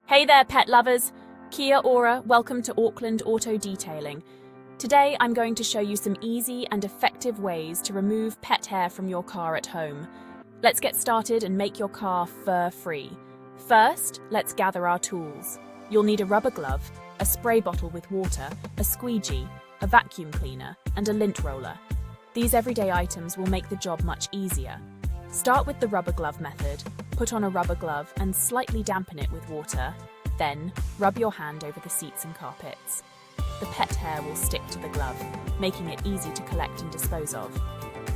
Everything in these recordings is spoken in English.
Hey there, pet lovers! Kia ora, welcome to Auckland Auto Detailing. Today I'm going to show you some easy and effective ways to remove pet hair from your car at home. Let's get started and make your car fur-free. First, let's gather our tools. You'll need a rubber glove, a spray bottle with water, a squeegee, a vacuum cleaner, and a lint roller. These everyday items will make the job much easier. Start with the rubber glove method. Put on a rubber glove and slightly dampen it with water. Then, rub your hand over the seats and carpets. The pet hair will stick to the glove, making it easy to collect and dispose of.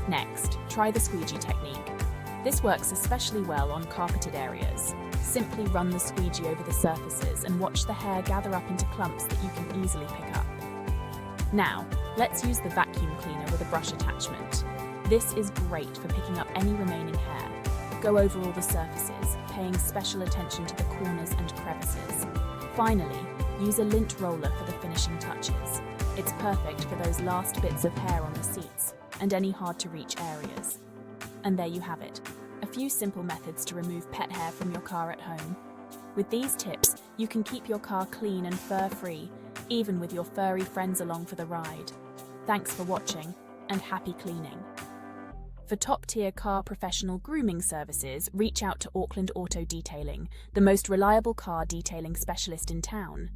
Next, try the squeegee technique. This works especially well on carpeted areas. Simply run the squeegee over the surfaces and watch the hair gather up into clumps that you can easily pick up. Now, let's use the vacuum cleaner with a brush attachment. This is great for picking up any remaining hair. Go over all the surfaces, paying special attention to the corners and crevices. Finally, use a lint roller for the finishing touches. It's perfect for those last bits of hair on the seats and any hard-to-reach areas. And there you have it, a few simple methods to remove pet hair from your car at home. With these tips, you can keep your car clean and fur-free, even with your furry friends along for the ride. Thanks for watching, and happy cleaning. For top-tier car professional grooming services, reach out to Auckland Auto Detailing, the most reliable car detailing specialist in town.